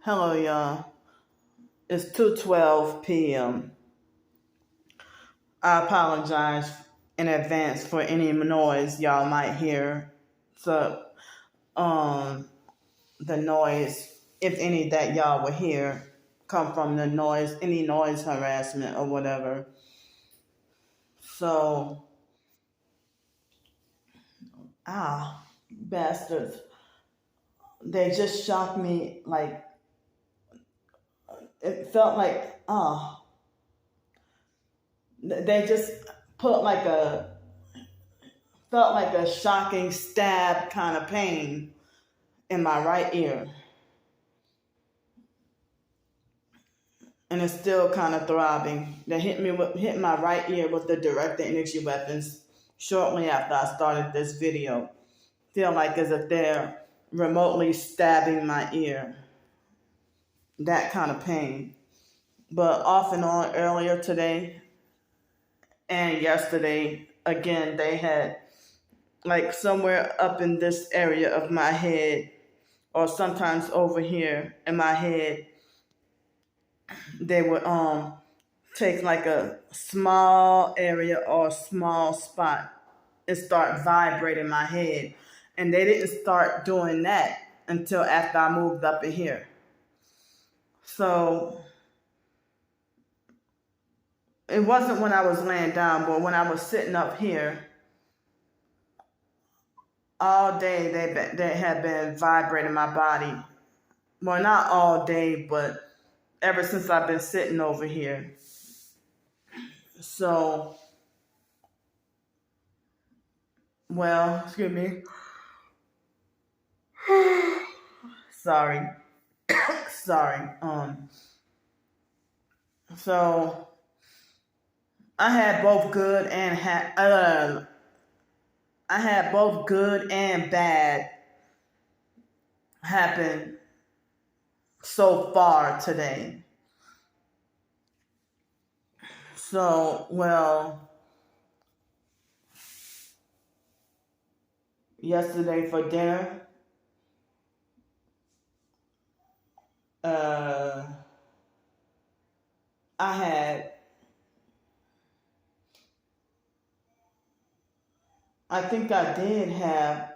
Hello, y'all. It's 2:12 p.m. I apologize in advance for any noise y'all might hear. So, um, the noise, if any, that y'all will hear, come from the noise, any noise harassment or whatever. So, bastards. They just shocked me. Like, it felt like, they just put felt like a shocking stab kind of pain in my right ear. And it's still kind of throbbing. They hit my right ear with the direct energy weapons shortly after I started this video. Feel like as if they're remotely stabbing my ear. That kind of pain. But off and on earlier today and yesterday, again, they had like somewhere up in this area of my head, or sometimes over here in my head, they would take like a small area or a small spot and start vibrating my head. And they didn't start doing that until after I moved up in here. So it wasn't when I was laying down, but when I was sitting up here, all day they had been vibrating my body. Well, not all day, but ever since I've been sitting over here. So, well, excuse me. Sorry. Sorry. So I had both good and I had both good and bad happen so far today. So, well, yesterday for dinner, I think I did have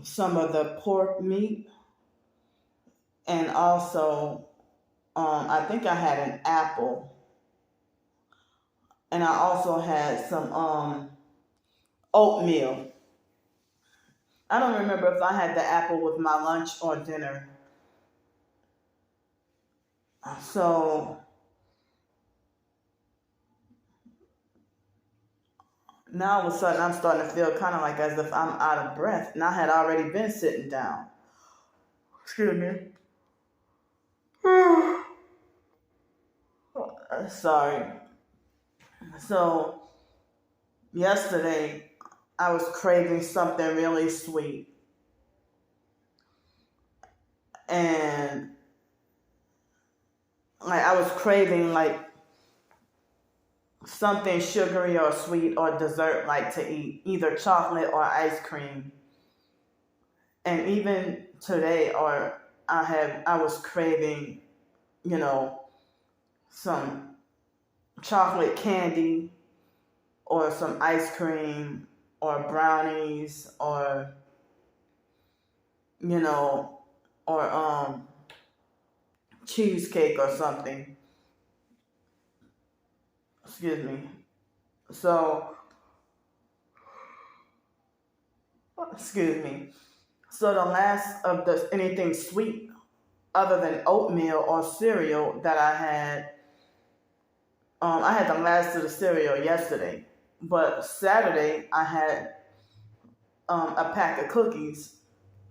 some of the pork meat, and also, I think I had an apple, and I also had some oatmeal. I don't remember if I had the apple with my lunch or dinner. So now all of a sudden I'm starting to feel kind of like as if I'm out of breath, and I had already been sitting down. Excuse me. Sorry. So yesterday I was craving something really sweet, and like I was craving like something sugary or sweet or dessert like to eat, either chocolate or ice cream. And even today, or I was craving, you know, some chocolate candy or some ice cream or brownies, or you know, or cheesecake or something. Excuse me. So, excuse me. So the last of the anything sweet other than oatmeal or cereal that I had the last of the cereal yesterday. But Saturday I had a pack of cookies.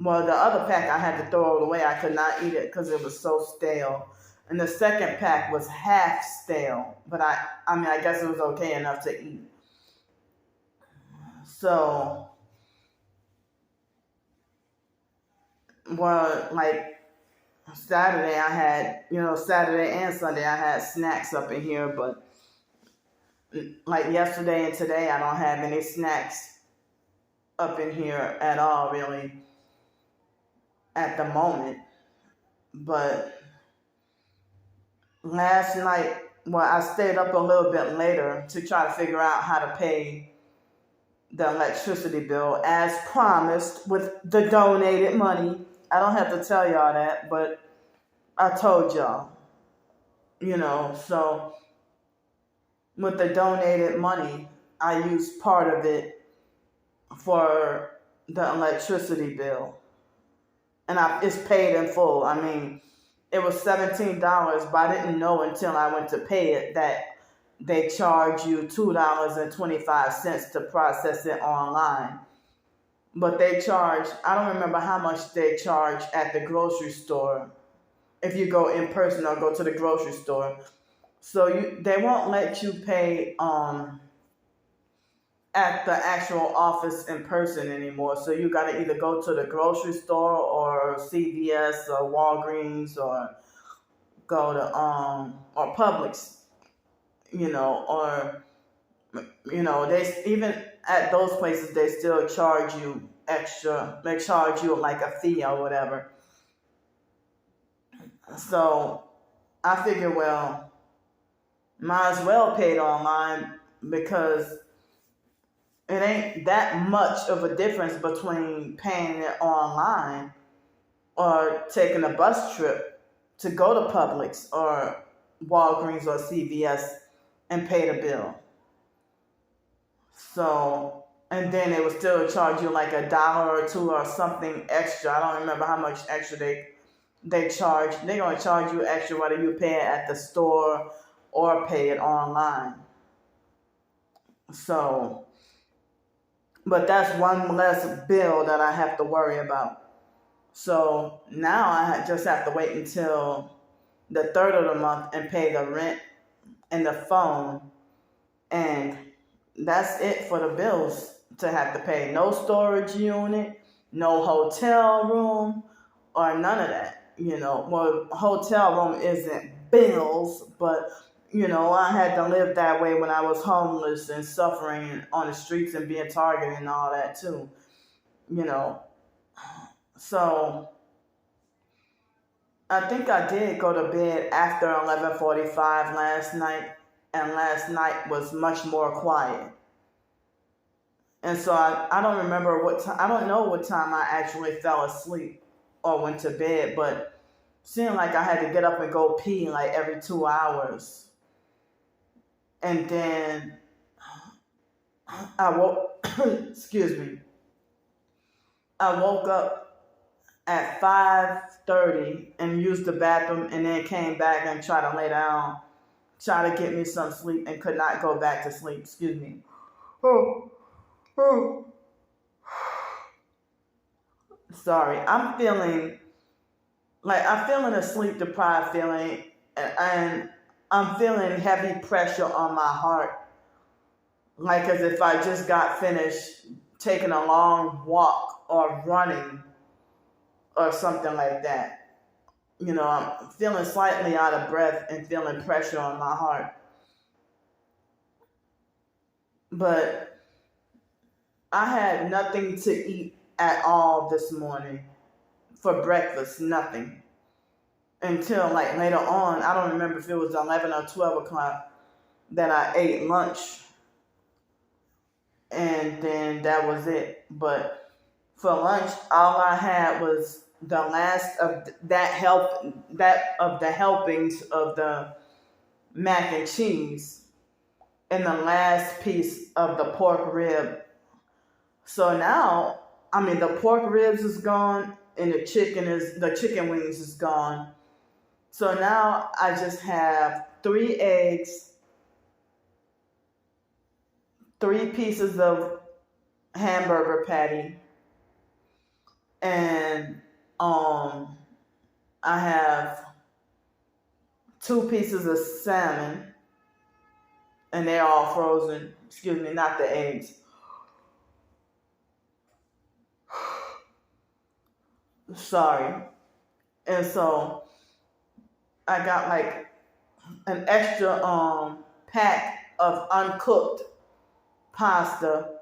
Well, the other pack I had to throw it away. I could not eat it because it was so stale. And the second pack was half stale, but I mean, I guess it was okay enough to eat. So, well, like Saturday I had, Saturday and Sunday I had snacks up in here, but like yesterday and today I don't have any snacks up in here at all, really, at the moment. But last night, well, I stayed up a little bit later to try to figure out how to pay the electricity bill as promised with the donated money. I don't have to tell y'all that, but I told y'all, so with the donated money, I used part of it for the electricity bill. And it's paid in full. I mean, it was $17, but I didn't know until I went to pay it that they charge you $2.25 to process it online. But they charge, I don't remember how much they charge at the grocery store if you go in person or go to the grocery store. So they won't let you pay at the actual office in person anymore. So you got to either go to the grocery store or CVS or Walgreens or go to or Publix, or they even at those places they still charge you extra. They charge you like a fee or whatever. So I figure, well, might as well pay it online because it ain't that much of a difference between paying it online or taking a bus trip to go to Publix or Walgreens or CVS and pay the bill. So, and then they would still charge you like $1 or $2 or something extra. I don't remember how much extra they charge. They're going to charge you extra whether you pay it at the store or pay it online. So, but that's one less bill that I have to worry about. So now I just have to wait until the 3rd of the month and pay the rent and the phone. And that's it for the bills to have to pay. No storage unit, no hotel room, or none of that. Well, hotel room isn't bills, but I had to live that way when I was homeless and suffering on the streets and being targeted and all that too. So I think I did go to bed after 11:45 last night, and last night was much more quiet. And so I don't remember what time. I don't know what time I actually fell asleep or went to bed, but it seemed like I had to get up and go pee like every 2 hours. And then I woke, excuse me, I woke up at 5:30 and used the bathroom and then came back and tried to lay down, try to get me some sleep and could not go back to sleep. Excuse me. Sorry, I'm feeling a sleep deprived feeling, and I'm feeling heavy pressure on my heart, like as if I just got finished taking a long walk or running or something like that. I'm feeling slightly out of breath and feeling pressure on my heart. But I had nothing to eat at all this morning for breakfast, nothing. Until like later on, I don't remember if it was 11 or 12 o'clock that I ate lunch. And then that was it. But for lunch, all I had was the last of the helpings of the mac and cheese and the last piece of the pork rib. So now, the pork ribs is gone and the chicken wings is gone. So now I just have 3 eggs, 3 pieces of hamburger patty, and I have 2 pieces of salmon, and they're all frozen. Excuse me, not the eggs. Sorry. And so I got like an extra pack of uncooked pasta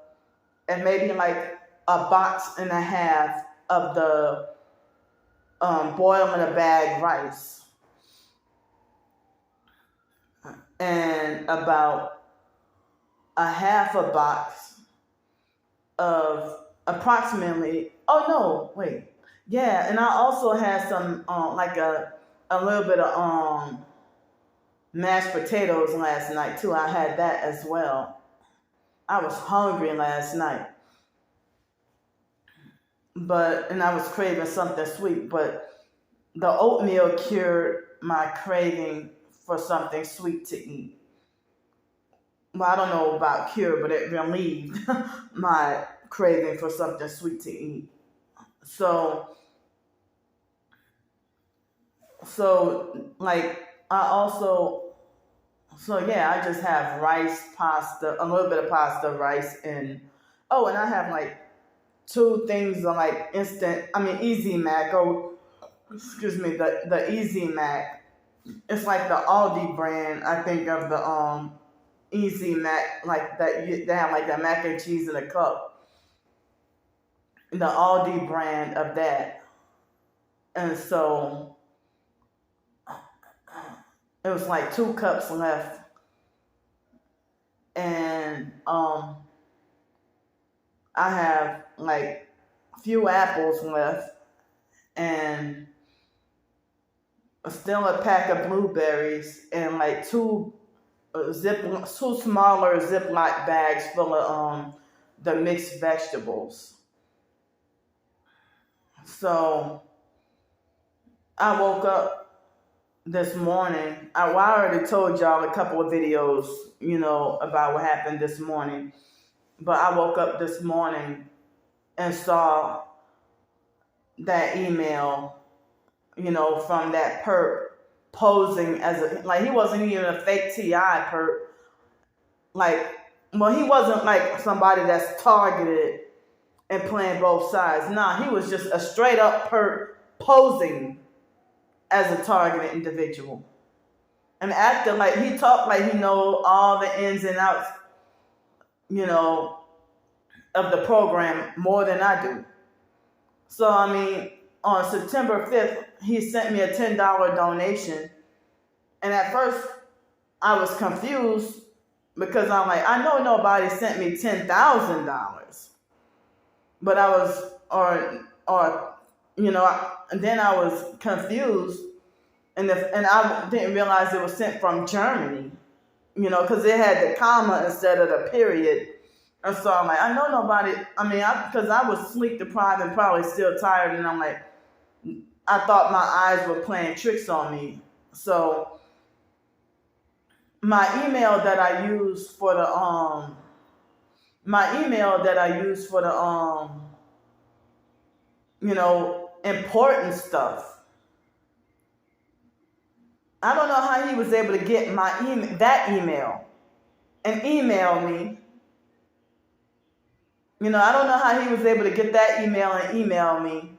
and maybe like a box and a half of the boil in a bag rice and about a half a box of approximately, and I also had some, like a little bit of mashed potatoes last night too. I had that as well. I was hungry last night, and I was craving something sweet, but the oatmeal cured my craving for something sweet to eat. Well, I don't know about cure, but it relieved my craving for something sweet to eat. So like I also, I just have rice, pasta, a little bit of pasta, rice, and I have like two things of like Easy Mac. The Easy Mac. It's like the Aldi brand, I think, of the Easy Mac, like that. They have like that mac and cheese in a cup. The Aldi brand of that, and so it was like 2 cups left, and I have like a few apples left, and still a pack of blueberries, and like two smaller Ziploc bags full of the mixed vegetables. So I woke up this morning. I already told y'all a couple of videos, about what happened this morning. But I woke up this morning and saw that email, from that perp posing as he wasn't even a fake TI perp. He wasn't like somebody that's targeted and playing both sides. Nah, he was just a straight up perp posing as a targeted individual. And acting like he talked like he know all the ins and outs, of the program more than I do. So, on September 5th, he sent me a $10 donation. And at first, I was confused because I'm like, I know nobody sent me $10,000. But I was, and then I was confused. And I didn't realize it was sent from Germany, because it had the comma instead of the period. And so I'm like, I know nobody, because I was sleep deprived and probably still tired. And I'm like, I thought my eyes were playing tricks on me. So my email that I used for the important stuff, I don't know how he was able to get that email and email me. I don't know how he was able to get that email and email me.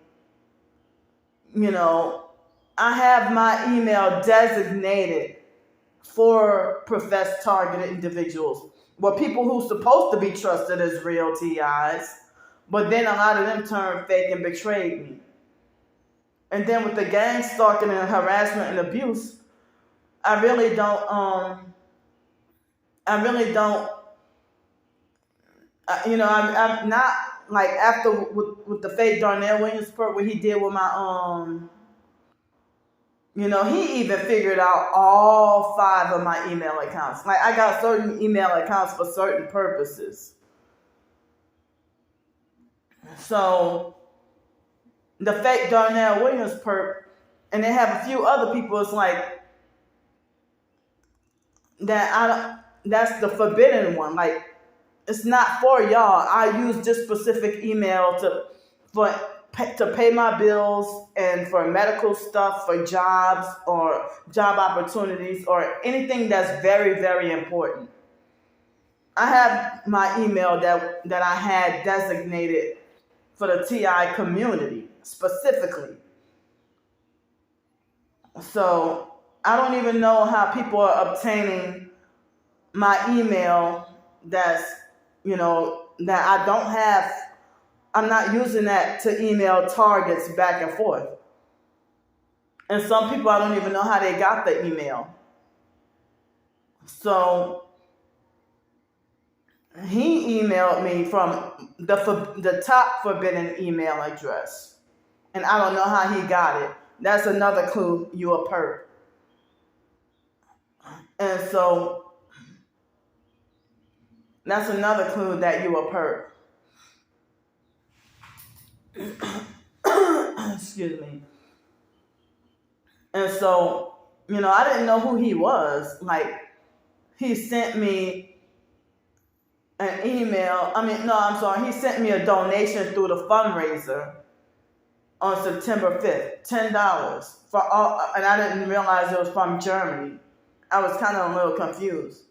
I have my email designated for professed targeted individuals. Well, people who's supposed to be trusted as real TIs, but then a lot of them turned fake and betrayed me. And then with the gang stalking and harassment and abuse, I'm not like after with the fake Darnell Williams part what he did with my he even figured out all 5 of my email accounts. Like I got certain email accounts for certain purposes. So the fake Darnell Williams perp, and they have a few other people. It's like that. That's the forbidden one. Like it's not for y'all. I use this specific email to pay my bills and for medical stuff, for jobs or job opportunities or anything that's very, very important. I have my email that I had designated for the TI community specifically. So I don't even know how people are obtaining my email that I don't have. I'm not using that to email targets back and forth. And some people, I don't even know how they got the email. So he emailed me from the top forbidden email address. And I don't know how he got it. That's another clue you a perp. And so that's another clue that you a perp. Excuse me. And so, I didn't know who he was. Like, he sent me an email. He sent me a donation through the fundraiser on September 5th, $10 for all, and I didn't realize it was from Germany. I was kind of a little confused.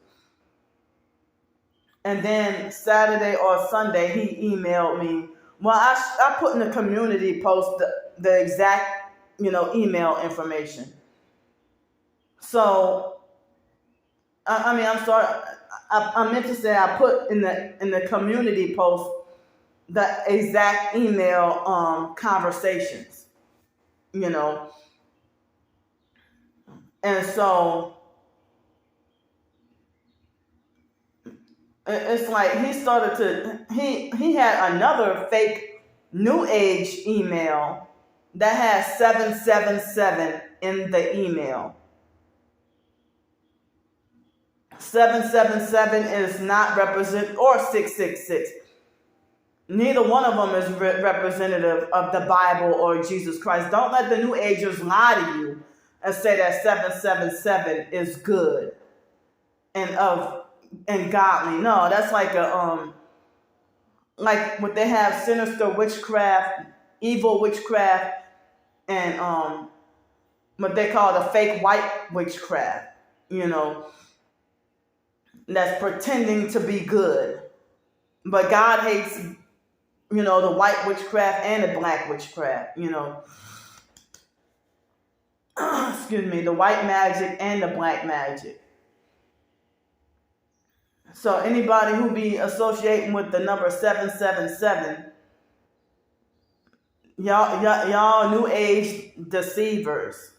And then Saturday or Sunday, he emailed me. Well, I put in the community post the exact, email information. So, I'm sorry. I meant to say I put in the community post the exact email conversations, and so it's like he had another fake New Age email that has 777 in the email. 777 is not represent, or 666. Neither one of them is representative of the Bible or Jesus Christ. Don't let the New Agers lie to you and say that 777 is good and godly. No, that's like like what they have: sinister witchcraft, evil witchcraft, and what they call the fake white witchcraft. That's pretending to be good. But God hates, the white witchcraft and the black witchcraft, excuse me, the white magic and the black magic. So anybody who be associating with the number 777, y'all New Age deceivers,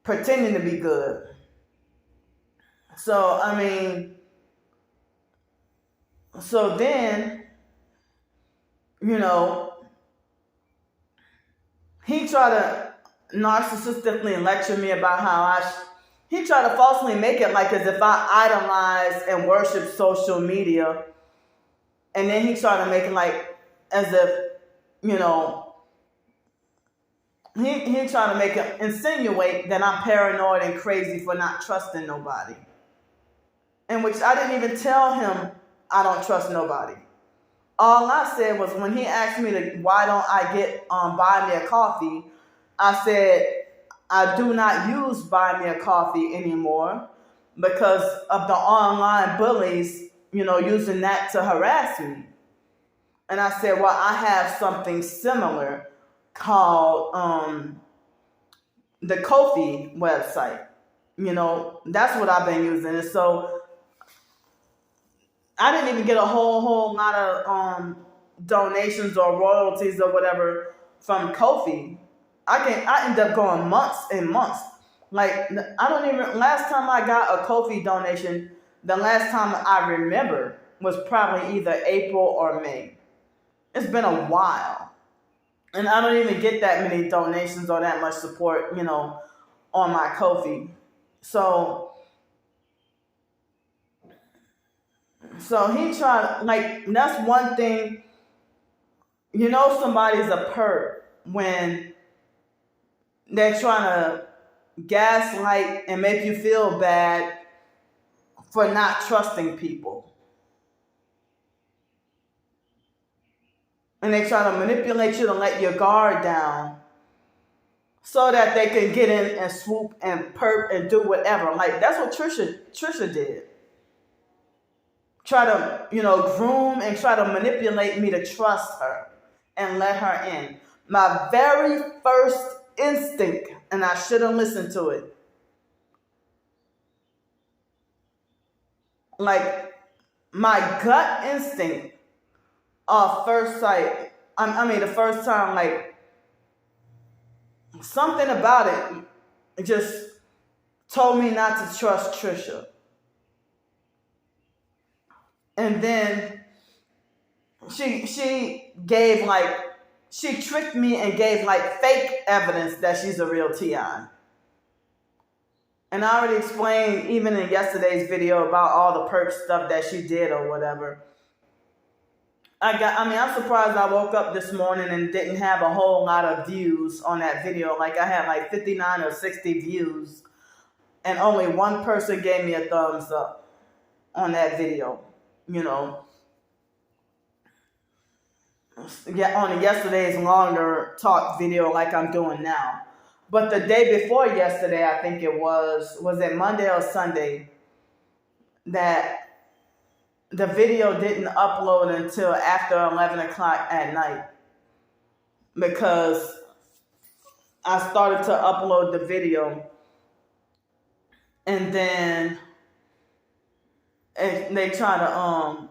pretending to be good. So, so then, he tried to narcissistically lecture me about how he tried to falsely make it like as if I idolize and worship social media. And then he tried to make it like as if, he tried to make it insinuate that I'm paranoid and crazy for not trusting nobody. In which I didn't even tell him I don't trust nobody. All I said was, when he asked me why don't I get buy me a coffee, I said I do not use buy me a coffee anymore because of the online bullies, using that to harass me. And I said, well, I have something similar called the Ko-fi website. That's what I've been using. And so I didn't even get a whole lot of donations or royalties or whatever from Ko-fi. I ended up going months and months. Like, last time I got a Ko-fi donation, the last time I remember was probably either April or May. It's been a while. And I don't even get that many donations or that much support, on my Ko-fi. So he tried, that's one thing, somebody's a perp when they're trying to gaslight and make you feel bad for not trusting people. And they try to manipulate you to let your guard down so that they can get in and swoop and perp and do whatever. That's what Trisha did. Try to, groom and try to manipulate me to trust her and let her in. My very first instinct, and I should have listened to it. My gut instinct of first sight, the first time, something about it just told me not to trust Trisha. And then she gave she tricked me and gave fake evidence that she's a real TI. And I already explained even in yesterday's video about all the perp stuff that she did or whatever. I'm surprised I woke up this morning and didn't have a whole lot of views on that video. I had 59 or 60 views, and only one person gave me a thumbs up on that video, on yesterday's longer talk video like I'm doing now. But the day before yesterday, I think it was it Monday or Sunday, that the video didn't upload until after 11 o'clock at night, because I started to upload the video, and then they try to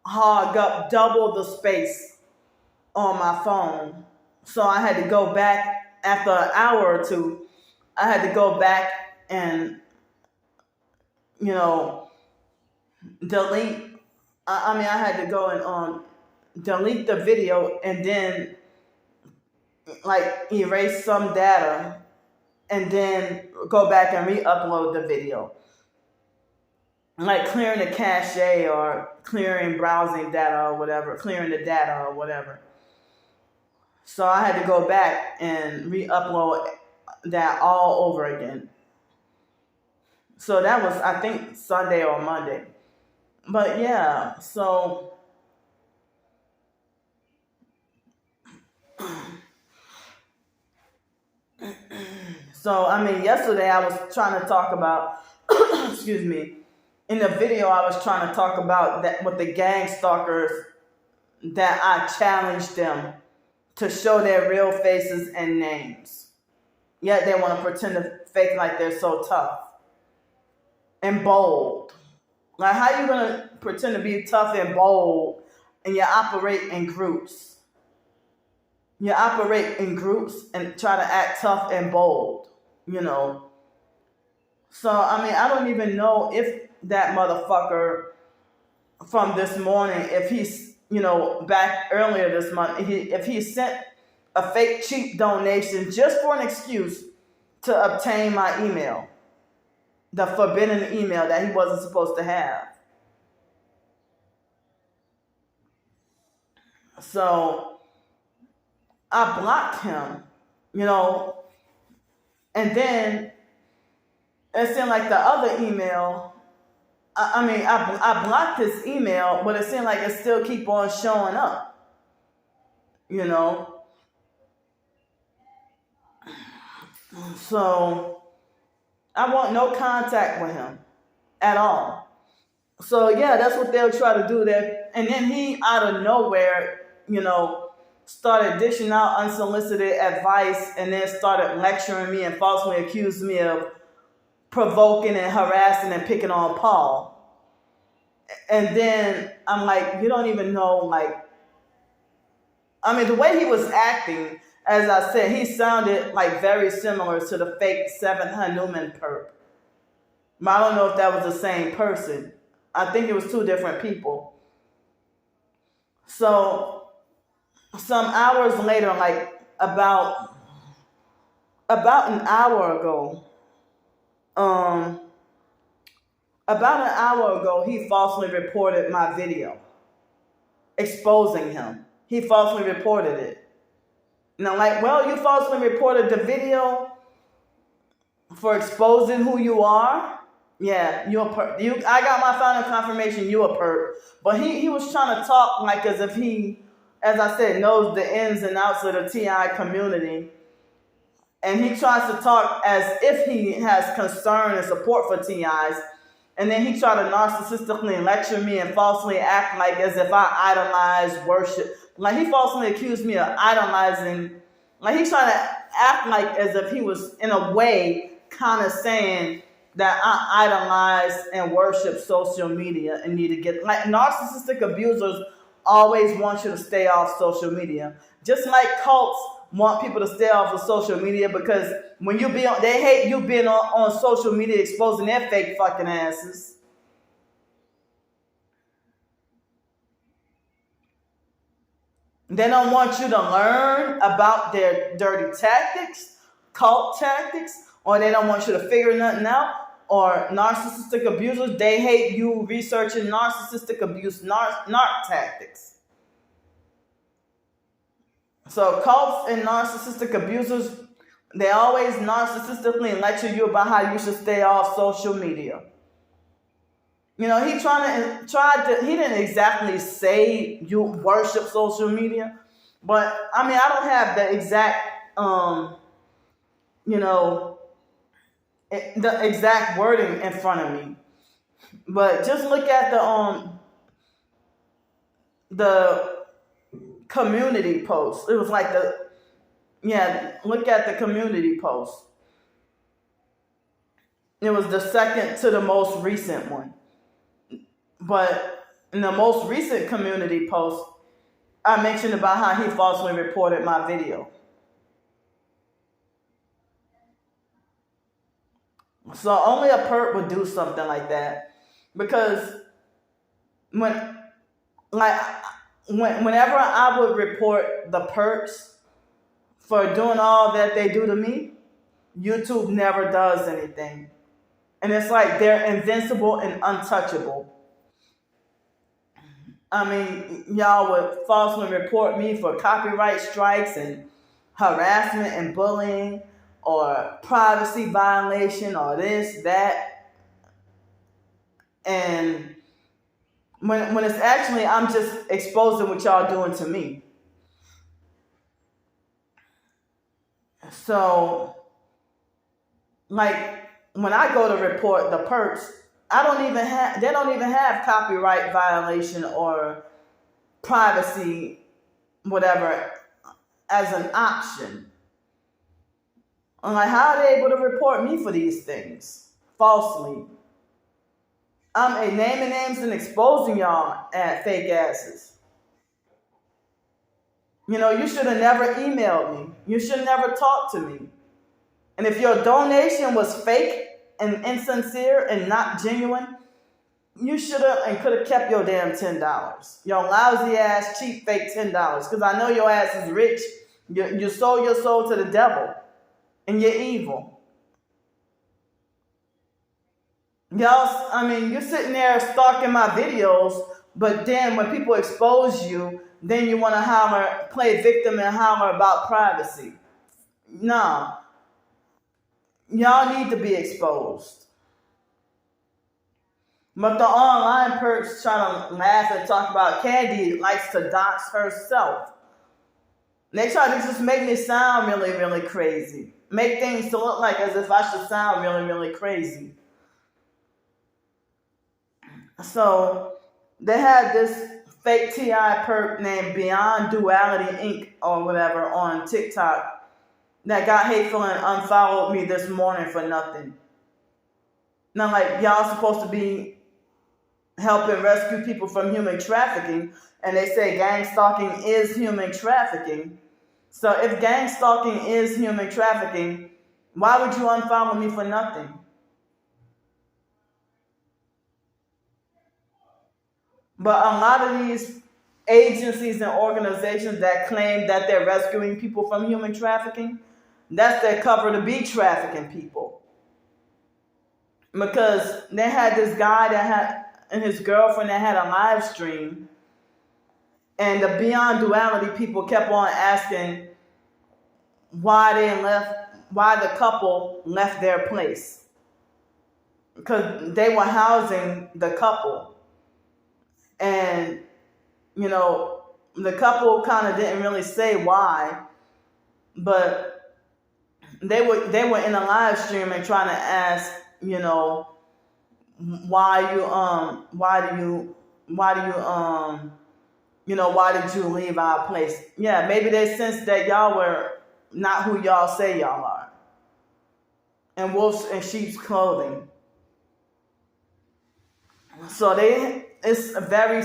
hog up double the space on my phone. So I had to go back after an hour or two. I had to go back and delete. I had to go and delete the video and then erase some data and then go back and re-upload the video. Clearing the cache or clearing browsing data or whatever, clearing the data or whatever. So I had to go back and re-upload that all over again. So that was, I think, Sunday or Monday. But yeah, so yesterday I was trying to talk about, excuse me, in the video I was trying to talk about that with the gang stalkers, that I challenged them to show their real faces and names. Yet they want to pretend to fake like they're so tough and bold. How you going to pretend to be tough and bold and you operate in groups? You operate in groups and try to act tough and bold, So, I don't even know if that motherfucker from this morning, if he's, back earlier this month, if he sent a fake cheap donation just for an excuse to obtain my email, the forbidden email that he wasn't supposed to have. So I blocked him, and then it seemed like the other email, I blocked his email, but it seemed like it still keep on showing up, So I want no contact with him at all. So yeah, that's what they'll try to do there. And then he, out of nowhere, started dishing out unsolicited advice, and then started lecturing me and falsely accused me of provoking and harassing and picking on Paul. And then I'm like, you don't even know, the way he was acting, as I said, he sounded very similar to the fake 7th Hanuman perp. But I don't know if that was the same person. I think it was two different people. So some hours later, about an hour ago, he falsely reported my video, exposing him. He falsely reported it. And I'm like, well, you falsely reported the video for exposing who you are? Yeah, you're a perp. I got my final confirmation you a perp. But he was trying to talk as if he, as I said, knows the ins and outs of the TI community. And he tries to talk as if he has concern and support for TIs. And then he tried to narcissistically lecture me and falsely act as if I idolize, worship. He falsely accused me of idolizing. He tried to act as if he was, in a way, kind of saying that I idolize and worship social media and need to get... narcissistic abusers always want you to stay off social media. Just like cults want people to stay off of social media because when you be on, they hate you being on social media exposing their fake fucking asses. They don't want you to learn about their dirty tactics, cult tactics, or they don't want you to figure nothing out. Or narcissistic abusers, they hate you researching narcissistic abuse, narc tactics. So cults and narcissistic abusers, they always narcissistically lecture you about how you should stay off social media. You know, he he didn't exactly say you worship social media, but I mean, I don't have the exact, the exact wording in front of me. But just look at the community post. It was like look at the community post. It was the second to the most recent one. But in the most recent community post, I mentioned about how he falsely reported my video. So only a perp would do something like that. Because whenever I would report the perps for doing all that they do to me, YouTube never does anything. And it's like they're invincible and untouchable. I mean, y'all would falsely report me for copyright strikes and harassment and bullying or privacy violation or this, that. And when it's actually, I'm just exposing what y'all doing to me. So, like, when I go to report the perps, they don't even have copyright violation or privacy, whatever, as an option. I'm like, how are they able to report me for these things falsely? I'm naming names and exposing y'all at fake asses. You know, you should have never emailed me. You should never talk to me. And if your donation was fake and insincere and not genuine, you should have and could have kept your damn $10. Your lousy ass, cheap, fake $10. Because I know your ass is rich. You sold your soul to the devil. And you're evil. Y'all, I mean, you're sitting there stalking my videos, but then when people expose you, then you want to play victim and holler about privacy. No. Y'all need to be exposed. But the online perps trying to laugh and talk about Candy likes to dox herself. They try to just make me sound really, really crazy. Make things to look like as if I should sound really, really crazy. So they had this fake TI perp named Beyond Duality Inc. or whatever on TikTok that got hateful and unfollowed me this morning for nothing. Now, like, y'all supposed to be helping rescue people from human trafficking, and they say gang stalking is human trafficking. So if gang stalking is human trafficking, why would you unfollow me for nothing? But a lot of these agencies and organizations that claim that they're rescuing people from human trafficking, that's their cover to be trafficking people. Because they had this guy and his girlfriend that had a live stream, and the Beyond Duality people kept on asking why the couple left their place. Because they were housing the couple. And, you know, the couple kind of didn't really say why, but they were in a live stream and trying to ask, you know, why did you leave our place? Yeah, maybe they sensed that y'all were not who y'all say y'all are. And wolves in sheep's clothing. So it's a very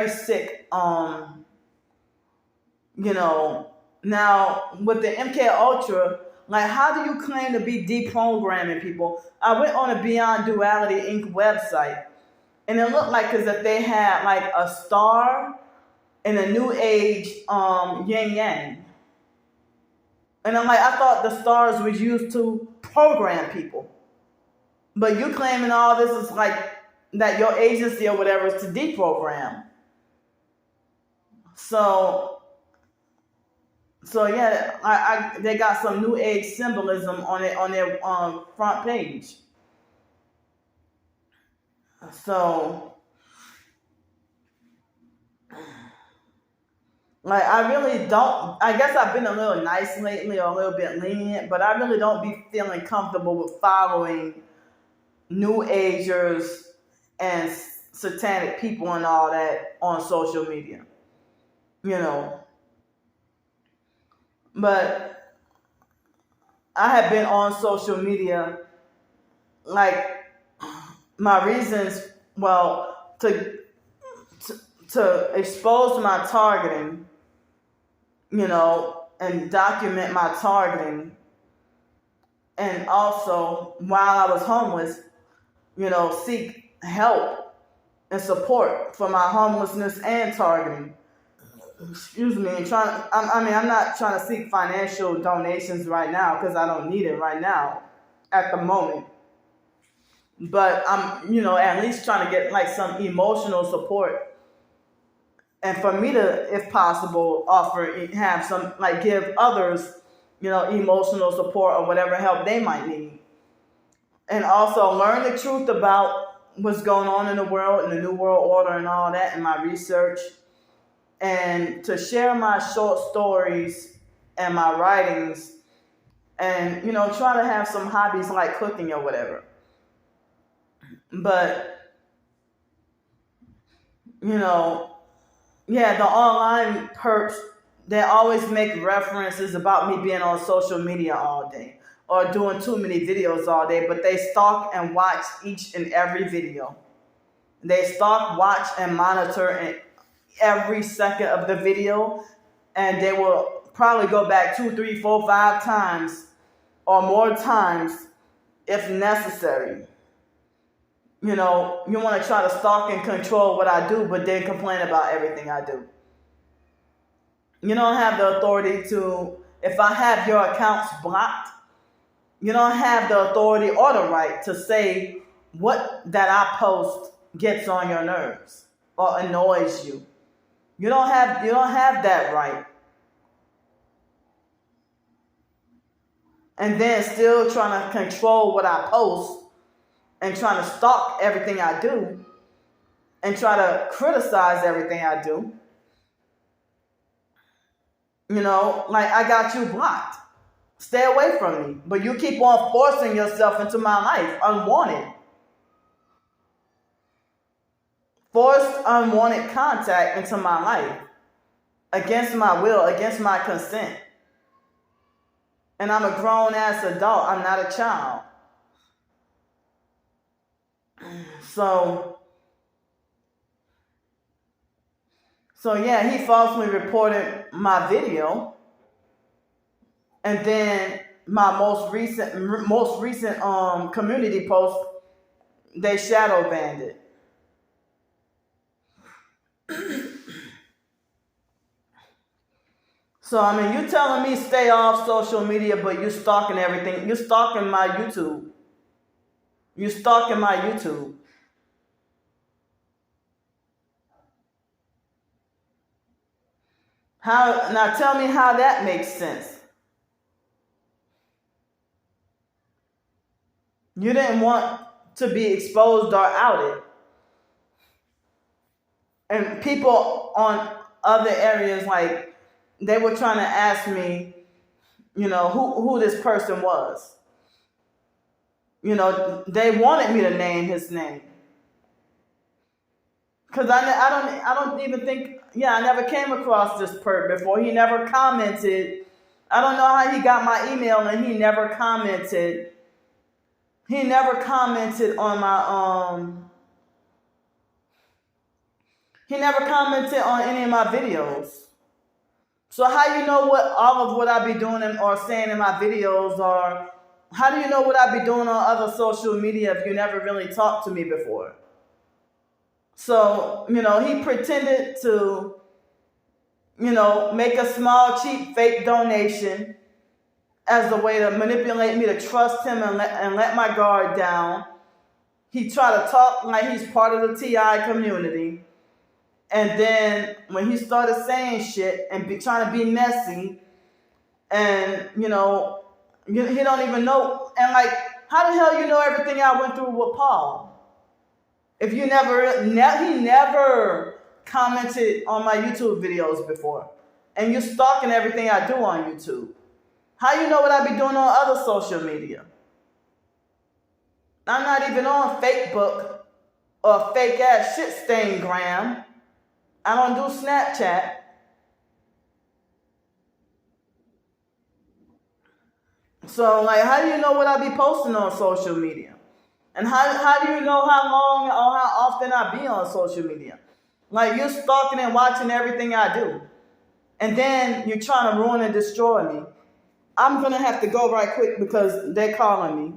sick You know, now with the MK Ultra, like, how do you claim to be deprogramming people? I went on a Beyond Duality Inc. website, and it looked like as if they had like a star and a new age yin yang. And I'm like, I thought the stars was used to program people. But you claiming all this is like that your agency or whatever is to deprogram. So yeah, they got some new age symbolism on it on their front page. So, like, I really don't. I guess I've been a little nice lately, or a little bit lenient, but I really don't be feeling comfortable with following new agers and satanic people and all that on social media. You know, but I have been on social media, like, my reasons, well, to expose my targeting, you know, and document my targeting. And also, while I was homeless, you know, seek help and support for my homelessness and targeting. Excuse me. And I'm not trying to seek financial donations right now because I don't need it right now at the moment. But I'm, you know, at least trying to get like some emotional support. And for me to, if possible, have some, like, give others, you know, emotional support or whatever help they might need. And also learn the truth about what's going on in the world and the New World Order and all that in my research. And to share my short stories and my writings and, you know, try to have some hobbies like cooking or whatever. But, you know, yeah, the online perps, they always make references about me being on social media all day or doing too many videos all day, but they stalk and watch each and every video. They stalk, watch, and monitor every second of the video, and they will probably go back 2, 3, 4, 5 times or more times if necessary. You know, you want to try to stalk and control what I do, but then complain about everything I do. You don't have the authority to, if I have your accounts blocked, you don't have the authority or the right to say what that I post gets on your nerves or annoys you. You don't have that right. And then still trying to control what I post and trying to stalk everything I do and try to criticize everything I do. You know, like, I got you blocked. Stay away from me. But you keep on forcing yourself into my life, unwanted. Forced, unwanted contact into my life. Against my will, against my consent. And I'm a grown-ass adult. I'm not a child. So yeah, he falsely reported my video, and then my most recent community post, they shadow banned it. So I mean, you telling me stay off social media, but you stalking everything. You stalking my YouTube. You stalking my YouTube. Now tell me how that makes sense. You didn't want to be exposed or outed. And people on other areas, like, they were trying to ask me, you know, who this person was. You know, they wanted me to name his name. Because I don't even think, I never came across this perp before. He never commented. I don't know how he got my email, and he never commented. He never commented on my, he never commented on any of my videos. So how you know what all of what I be doing or saying in my videos, or how do you know what I be doing on other social media if you never really talked to me before? So, he pretended to, make a small, cheap, fake donation as a way to manipulate me to trust him and let my guard down. He tried to talk like he's part of the TI community. And then when he started saying shit and trying to be messy, and, he don't even know. And like, how the hell you know everything I went through with Paul? If you he never commented on my YouTube videos before. And you're stalking everything I do on YouTube. How you know what I be doing on other social media? I'm not even on Facebook or fake ass shit Staingram. I don't do Snapchat. So, like, how do you know what I be posting on social media? And how do you know how long or how often I be on social media? Like, you're stalking and watching everything I do. And then you're trying to ruin and destroy me. I'm going to have to go right quick because they're calling me.